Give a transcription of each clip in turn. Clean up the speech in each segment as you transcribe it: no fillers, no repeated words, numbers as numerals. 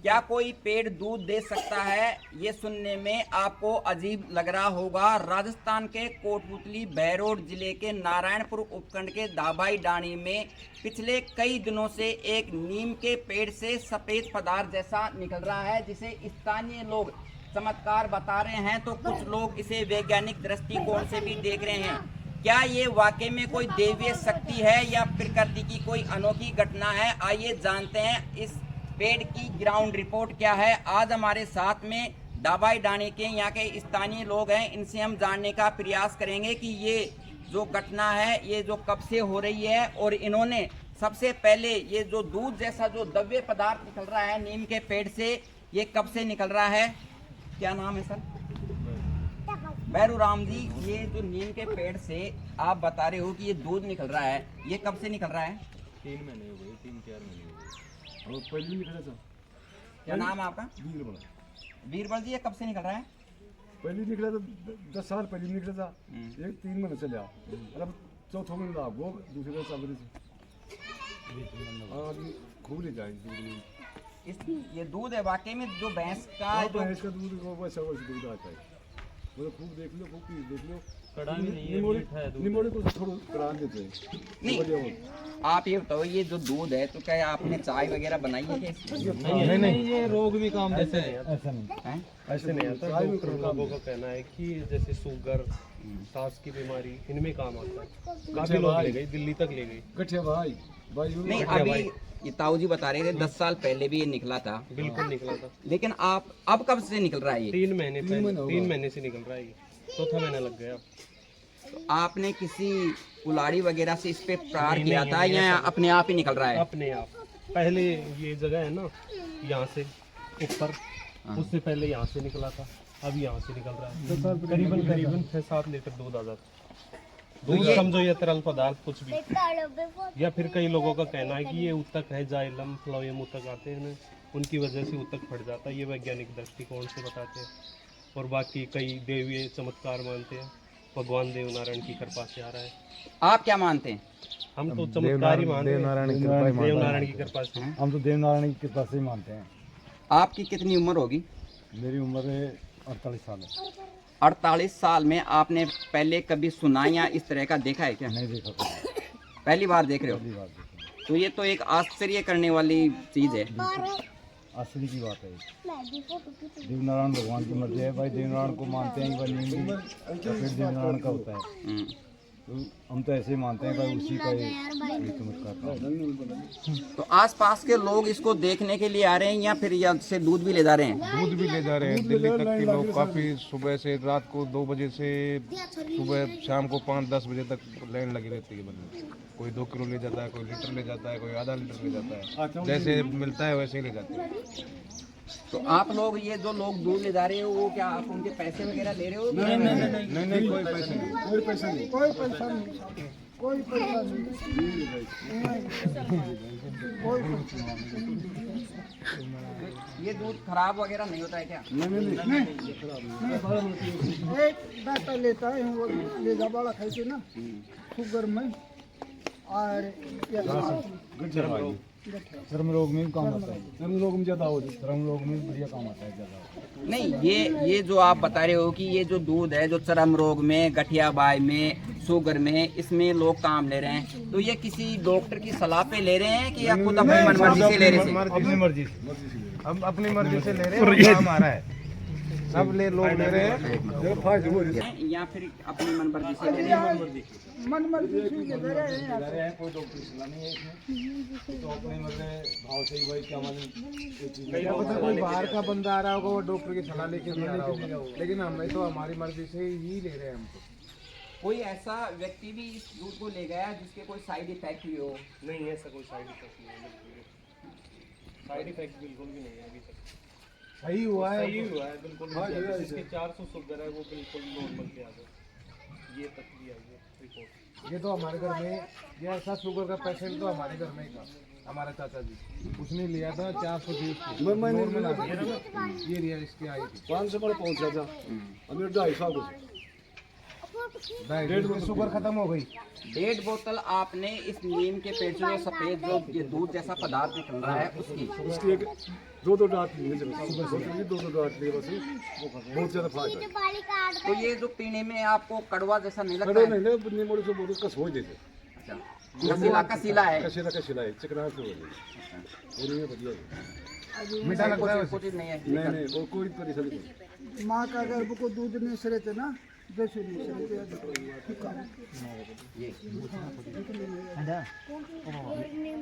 क्या कोई पेड़ दूध दे सकता है? ये सुनने में आपको अजीब लग रहा होगा। राजस्थान के कोटपुतली बहरोड जिले के नारायणपुर उपखंड के दाभाई डाणी में पिछले कई दिनों से एक नीम के पेड़ से सफेद पदार्थ जैसा निकल रहा है, जिसे स्थानीय लोग चमत्कार बता रहे हैं तो कुछ लोग इसे वैज्ञानिक दृष्टिकोण से भी देख रहे हैं। क्या ये वाकई में कोई दैवीय शक्ति है या प्रकृति की कोई अनोखी घटना है? आइए जानते हैं इस पेड़ की ग्राउंड रिपोर्ट क्या है। आज हमारे साथ में दाभाई डाणी के यहाँ के स्थानीय लोग हैं, इनसे हम जानने का प्रयास करेंगे कि ये जो घटना है ये जो कब से हो रही है और इन्होंने सबसे पहले ये जो दूध जैसा जो द्रव्य पदार्थ निकल रहा है नीम के पेड़ से, ये कब से निकल रहा है? क्या नाम है सर? बैरू राम जी, ये जो नीम के पेड़ से आप बता रहे हो कि ये दूध निकल रहा है, ये कब से निकल रहा है? 3 महीने हो गए, 3-4 महीने हो गए। और पहले निकला था। क्या नाम है आपका? बीरबल। बीरबल जी, ये कब से निकल रहा है? पहले निकला था 10 साल पहले निकला था। एक 3 महीने चले और अब चौथा महीना था वो दूसरे साल से और खूब ले जाएंगे। इस ये दूध है वाकई में जो भैंस का जो भैंस का दूध वो वैसा दूध आता है। वो खूब देख लो, खूब पीस देख लो। कड़ा भी नहीं है, मीठा है दूध। निमोड़े को थोड़ा कड़ा देते हैं। नहीं, आप ये बताओ ये जो दूध है तो क्या आपने चाय वगैरह बनाई है क्या इसकी? नहीं, ये रोग भी काम जैसे नहीं आता। हैं? ऐसे नहीं आता। डॉक्टर लोगों का कहना है कि जैसे शुगर, सांस की बीमारी, इनमें काम आता है। काफी लोग ले गए, दिल्ली तक ले गए। गठिया भाई नहीं, अभी ये ताऊ जी बता रहे थे 10 साल पहले भी ये निकला था। बिल्कुल निकला था। लेकिन आप अब कब से निकल रहा है ये? 3 महीने पहले, 3 महीने से निकल रहा है ये। चौथा महीना लग गया। तो आपने किसी कुल्हाड़ी वगैरह से इस पे प्रहार किया था या अपने आप ही निकल रहा है? अपने आप। पहले ये जगह है ना, यहाँ से ऊपर, उससे पहले यहाँ से निकला था, अब यहाँ से निकल रहा है। करीबन 6-7 लीटर दूध आ जाता है। दूध समझो या तरल पदार्थ कुछ भी, या फिर कई लोगों का कहना है कि ये उत्तक है, जाइलम फ्लोएम उत्तक आते हैं ना, उनकी वजह से उत्तक फट जाता है। ये वैज्ञानिक दृष्टिकोण से बताते हैं। और बाकी कई देवीय चमत्कार मानते हैं, भगवान देवनारायण की कृपा से आ रहा है। आप क्या मानते हैं? हम तो चमत्कार ही मानते हैं, देवनारायण की कृपा से। हम तो देवनारायण की कृपा से ही मानते हैं। आपकी कितनी उम्र होगी? मेरी उम्र 48 साल है। 48 साल में आपने पहले कभी सुना या इस तरह का देखा है क्या? नहीं देखा था, पहली बार देख रहे हो? पहली बार देखा। तो ये तो एक आश्चर्य करने वाली चीज है। आश्चर्य की बात है। देवनारायण भगवान की मर्जी है भाई, देवनारायण को मानते हैं भाई, नीम भी तो फिर देवनारायण का होता है। तो हम तो ऐसे ही मानते हैं भाई, उसी का ये चमत्कार है। तो आसपास के लोग इसको देखने के लिए आ रहे हैं या फिर यहाँ से दूध भी ले जा रहे हैं? दूध भी ले जा रहे हैं। दिल्ली तक के लोग काफ़ी सुबह से रात को 2 बजे से सुबह शाम को 5-10 बजे तक लाइन लगी रहती है। बंदे कोई 2 किलो ले जाता है, कोई लीटर ले जाता है, कोई आधा लीटर ले जाता है। जैसे मिलता है वैसे ही ले जाते हैं। तो आप लोग ये जो लोग दूध ले जा रहे हो वो क्या आप उनके पैसे वगैरह ले रहे हो? नहीं, कोई पैसे नहीं। कोई पैसा नहीं, कोई पैसा नहीं, कोई पैसा नहीं। ये दूध खराब वगैरह नहीं होता है क्या? नहीं डाक्टर लेता है वो ले जा बड़ा खाइए ना शुगर में और चर्म रोग में भी काम आता है। चर्म रोग में ज़्यादा हो जाता है, चर्म रोग में बढ़िया काम आता है ज़्यादा। नहीं, ये जो आप बता रहे हो कि ये जो दूध है जो चर्म रोग में, गठिया बाई में, शुगर में, इसमें लोग काम ले रहे हैं, तो ये किसी डॉक्टर की सलाह पे ले रहे हैं कि या खुद अपनी मनमर्जी से ले रहे हैं? अपनी मर्जी से, हम अपनी मर्जी से ले रहे हैं। काम आ रहा है, सब लोग ले रहे हैं या फिर अपनी मनमर्जी से ले रहे हैं? मनमर्जी से ले रहे हैं, कोई डॉक्टर की सलाह नहीं है इसमें। तो अपने मतलब भाव से ही भाई क्या मालूम, कोई बाहर का बंदा आ रहा होगा वो डॉक्टर की सलाह लेके भी आ रहा होगा, लेकिन हमें तो हमारी मर्जी से ही ले रहे हैं हम तो। कोई ऐसा व्यक्ति भी इस दूध को ले गया जिसके कोई साइड इफेक्ट भी हो? नहीं, ऐसा कोई साइड इफेक्ट नहीं है। साइड इफेक्ट बिल्कुल भी नहीं है अभी तक। सही हुआ है, सही हुआ है बिल्कुल। हाँ, जिसके 400 शुगर है वो बिल्कुल नॉर्मल पे आ गया। ये तक भी आई है रिपोर्ट। ये तो हमारे घर में ये ऐसा शुगर का पेशेंट तो हमारे घर में ही था, हमारा चाचा जी, उसने लिया था 420 नॉर्मल आ गया। ये रिया इसकी आई थी 500 पर पहुंचा था, हमें 250 को शुगर खत्म हो गई। 1.5 बोतल आपने इस नीम के पेड़ से जो सफेद जो ये दूध जैसा पदार्थ निकल रहा है उसकी एक दो डाट लिए सुबह दो डाट लिए बस बहुत ज्यादा फायदा है। तो ये जो पीने में आपको कड़वा जैसा नहीं लगता कड़े है? नहीं ले नींबू से बहुत उसका सोच देते अच्छा, कसीला कसीला है। कशीला है चिकना से हो गई और ये बढ़िया है। मीठा लगता है कुछ नहीं है। नहीं वो कोई परेशानी नहीं। माँ का अगर को दूध नहीं सरे थे ना जैसे नहीं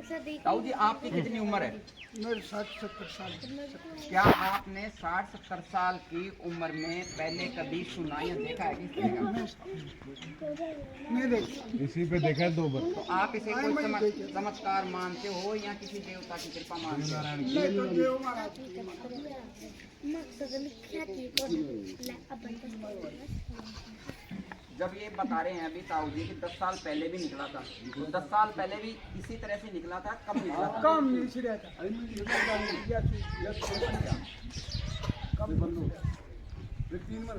सरे ताऊ जी आपकी कितनी उम्र है? मेरे 60-70 साल क्या आपने 60-70 साल की उम्र में पहले कभी सुना या देखा है किसी का? नहीं देखी। इसी पे देखा है 2 बार। तो आप इसे कोई चमत्कार मानते हो या किसी देवता की कृपा मानते हो? मैं तो देव महाराज जब ये बता रहे हैं अभी ताऊ जी कि 10 साल पहले भी निकला था, तो 10 साल पहले भी इसी तरह से निकला था, कब निकला था? काम नहीं सिरे था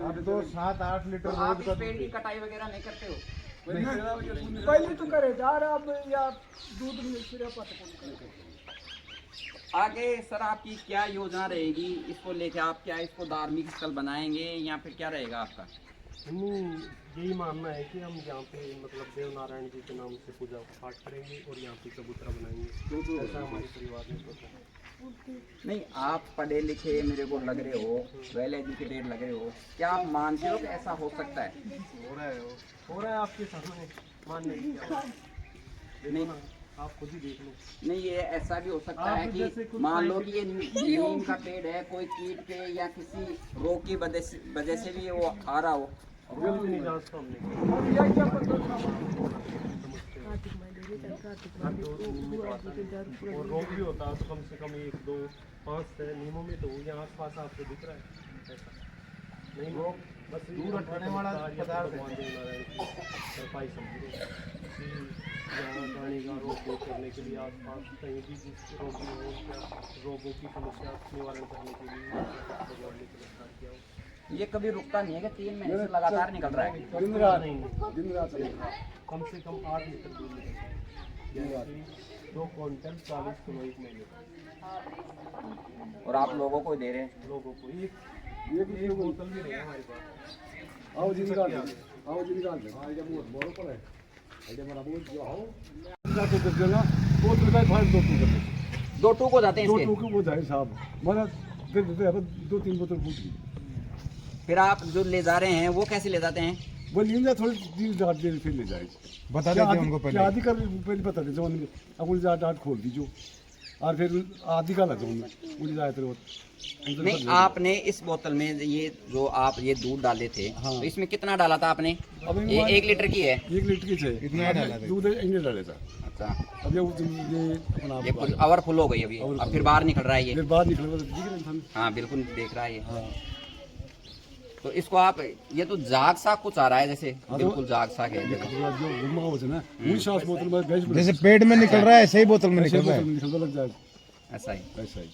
अब तो 7-8 लीटर तो आप इस पेड़ की कटाई वगैरह नहीं करते हो? पहले तो करे जा रहा अब या दूध नहीं सिरे पता आगे सर आपकी क्या योजना रहेगी इसको लेके? आप क्या इसको धार्मिक स्थल बनाएंगे या फिर क्या रहेगा आपका? यही मानना है कि हम यहाँ पे मतलब देव नारायण जी के नाम से पूजा पाठ करेंगे और यहाँ पे चबूतरा बनाएंगे। ऐसा हमारे परिवार में सोचा है। नहीं, आप पढ़े लिखे मेरे को लग रहे हो, वेल एजुकेटेड लग रहे हो, क्या आप मानते हो कि ऐसा हो सकता है? हो रहा है आपके सामने, मानने की क्या बात है? नहीं, आप खुद ही देख लो। नहीं, ये ऐसा भी हो सकता आप है जैसे कि कुछ मान लो कि ये नीम का पेड़ है, कोई कीट के या किसी रोग की वजह से भी वो आ रहा हो। नहीं जानता हमने और रोग भी होता है तो कम से कम 1, 2, 5 नीमों में तो यहाँ आस पास आपको दिख रहा है ऐसा नहीं रोग बस दूर हटने वाला पदार्थ है। भगवान देव नारायण की सफाई समझो कि यहाँ प्राणी का रोग दूर करने के लिए आस पास कहीं भी जिस रोगी हो या रोगों की समस्या निवारण करने के लिए भगवान ने चमत्कार किया हो। ये कभी रुकता नहीं है कि 3 महीने से लगातार निकल रहा है? दिन रात नहीं, दिन रात चलेगा। कम से कम 8 लीटर दूध निकलता है, यानी 2 क्विंटल 40 किलो एक महीने और आप लोगों को दे रहे हैं? लोगों को एक बोतल भी रहेगा हमारे पास। आओ जी निकाल दे, आओ जी निकाल दे। हाँ जब बोलो पर है जब मेरा बोल जो आओ ना तो कर देना वो तो भाई फाइल 2 कर 2 टूक हो जाते हैं 2 इसके? टूक वो जाए साहब माना दे देते हैं 2-3 बोतल फूट गई। फिर आप जो ले जा रहे हैं वो कैसे ले जाते हैं? वो लीन थोड़ी दिन डाट दे फिर ले जाए बता देते उनको पहले। आदि कर पहले बता दे जो अपन डाट खोल दीजिए और फिर आदि का लगा मुझे जाए तो नहीं, आपने इस बोतल में ये जो आप ये दूध डाले थे, हाँ। तो इसमें कितना डाला था आपने? अब ये 1 लीटर की है। 1 लीटर की चाहिए कितना डाला था? दूध इन्हें डाले था। अच्छा, अब ये अपना ये फुल ओवरफुल हो गई अभी, अब फिर बाहर निकल रहा है ये। फिर बाहर निकल दिख रहा है इंसान। हाँ बिल्कुल देख रहा है ये। हाँ तो इसको आप ये तो जाग सा कुछ आ रहा है जैसे, हाँ, तो- बिल्कुल जाग सा है देखो। जो घुमा हो ना वही सांस बोतल में गैस जैसे पेट में निकल रहा है ऐसे ही बोतल में निकल रहा है। निकलता लग जाए ऐसा ही। ऐसा ही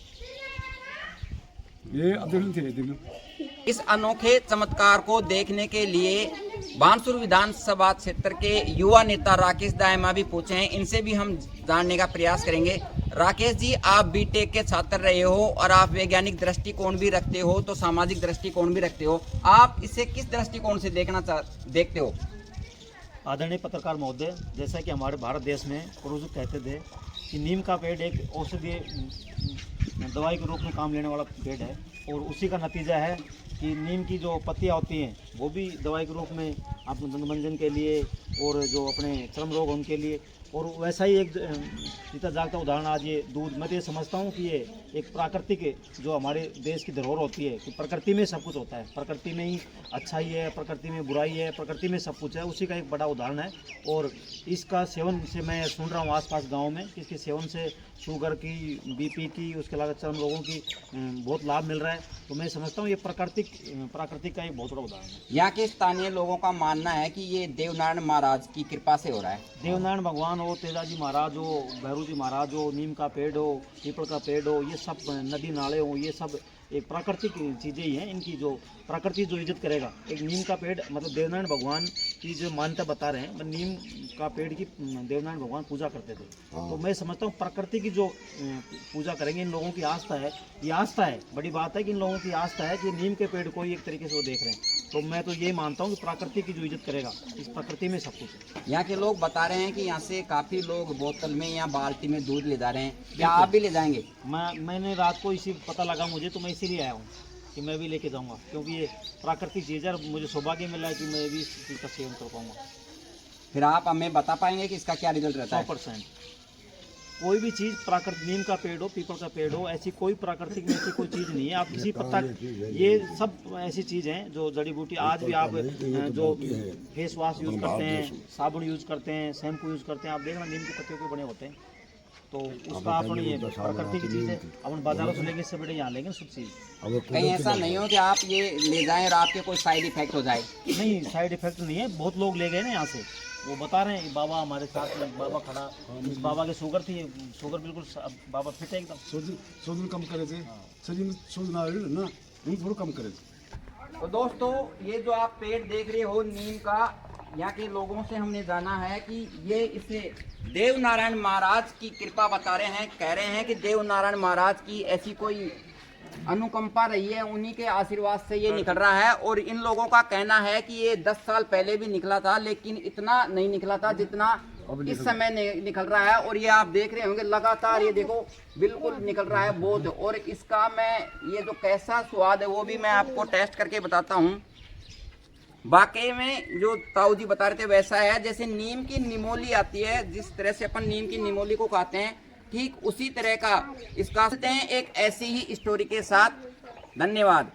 ये अब देख इस अनोखे चमत्कार को देखने के लिए बानसूर विधानसभा क्षेत्र के युवा नेता राकेश दायमा भी पहुंचे हैं। इनसे भी हम जानने का प्रयास करेंगे। राकेश जी, आप बीटेक के छात्र रहे हो और आप वैज्ञानिक दृष्टिकोण भी रखते हो, तो सामाजिक दृष्टिकोण भी रखते हो। आप इसे किस दृष्टिकोण से देखते हो? आदरणीय पत्रकार महोदय, जैसा कि हमारे भारत देश में पूर्वज कहते थे कि नीम का पेड़ एक औषधीय दवाई के रूप में काम लेने वाला पेड़ है और उसी का नतीजा है कि नीम की जो पत्तियां होती हैं वो भी दवाई के रूप में अपने दंतमंजन के लिए और जो अपने चर्म रोग उनके लिए, और वैसा ही एक जीता जागता उदाहरण आज ये दूध। मैं तो ये समझता हूँ कि ये एक प्राकृतिक जो हमारे देश की धरोहर होती है कि प्रकृति में सब कुछ होता है, प्रकृति में ही अच्छाई है, प्रकृति में बुराई है, प्रकृति में सब कुछ है, उसी का एक बड़ा उदाहरण है। और इसका सेवन से मैं सुन रहा हूँ आसपास गांव में कि इसके सेवन से शुगर की, बीपी की, उसके अलावा चर्म रोगों की बहुत लाभ मिल रहा है। तो मैं समझता हूँ ये प्राकृतिक का एक बहुत बड़ा उदाहरण है। यहाँ के स्थानीय लोगों का मानना है कि ये देवनारायण महाराज की कृपा से हो रहा है। देवनारायण भगवान हो, तेजाजी महाराज हो, भैरू जी महाराज हो, नीम का पेड़ हो, पीपल का पेड़ हो, ये सब नदी नाले हो, ये सब एक प्राकृतिक चीज़ें ही हैं। इनकी जो प्रकृति जो इज्जत करेगा, एक नीम का पेड़ मतलब देवनारायण भगवान की जो मान्यता बता रहे हैं, नीम का पेड़ की देवनारायण भगवान पूजा करते थे। तो मैं समझता हूँ प्रकृति की जो पूजा करेंगे, इन लोगों की आस्था है, ये आस्था है, बड़ी बात है कि इन लोगों की आस्था है कि नीम के पेड़ को ही एक तरीके से वो देख रहे हैं। तो मैं तो ये मानता हूँ कि प्रकृति की जो इज्जत करेगा, इस प्रकृति में सब कुछ है। यहाँ के लोग बता रहे हैं कि यहाँ से काफी लोग बोतल में या बाल्टी में दूध ले जा रहे हैं, क्या आप भी ले जाएंगे? मैंने रात को इसी पता लगा मुझे, तो मैं इसीलिए आया हूँ कि मैं भी लेके जाऊँगा, क्योंकि ये प्राकृतिक चीज़ है और मुझे सौभाग्य मिला है कि मैं भी इस चीज़ का सेवन कर पाऊँगा। फिर आप हमें बता पाएंगे कि इसका क्या रिजल्ट रहता है? 100%। कोई भी चीज़ प्राकृतिक, नीम का पेड़ हो, पीपल का पेड़ हो, ऐसी कोई प्राकृतिक में ऐसी कोई चीज़ नहीं है। आप किसी पत्ता, ये सब ऐसी चीज़ हैं जो जड़ी बूटी, आज भी आप जो फेस वॉश यूज़ करते हैं, साबुन यूज़ करते हैं, शैम्पू यूज़ करते हैं, आप देखना नीम के पत्तियों के बने होते हैं। तो उसका अपनी ये प्रकृति की चीज़ है, अपन बाजारों से लेंगे, इससे बड़े यहाँ लेंगे शुद्ध चीज़। कहीं ऐसा नहीं हो कि आप ये ले जाएं और आपके कोई साइड इफेक्ट हो जाए? नहीं, साइड इफेक्ट नहीं है। बहुत लोग ले गए ना यहाँ से, वो बता रहे हैं बाबा हमारे साथ में, बाबा खड़ा, इस बाबा की शुगर थी, शुगर बिल्कुल बाबा फिट है एकदम। सोजन कम करे थे, शरीर में सोजन आ रही है ना, थोड़ा कम करे थे। तो दोस्तों, ये जो आप पेड़ देख रहे हो नीम का, यहाँ के लोगों से हमने जाना है कि ये इसे देवनारायण महाराज की कृपा बता रहे हैं, कह रहे हैं कि देवनारायण महाराज की ऐसी कोई अनुकंपा रही है, उन्हीं के आशीर्वाद से ये निकल रहा है। और इन लोगों का कहना है कि ये 10 साल पहले भी निकला था, लेकिन इतना नहीं निकला था जितना इस समय निकल रहा है। और ये आप देख रहे होंगे लगातार, ये देखो बिल्कुल निकल रहा है बहुत। और इसका मैं ये जो कैसा स्वाद है वो भी मैं आपको टेस्ट करके बताता हूँ। वाकई में जो ताऊ जी बता रहे थे वैसा है, जैसे नीम की निमोली आती है, जिस तरह से अपन नीम की निमोली को खाते हैं, ठीक उसी तरह का इसका। एक ऐसी ही स्टोरी के साथ, धन्यवाद।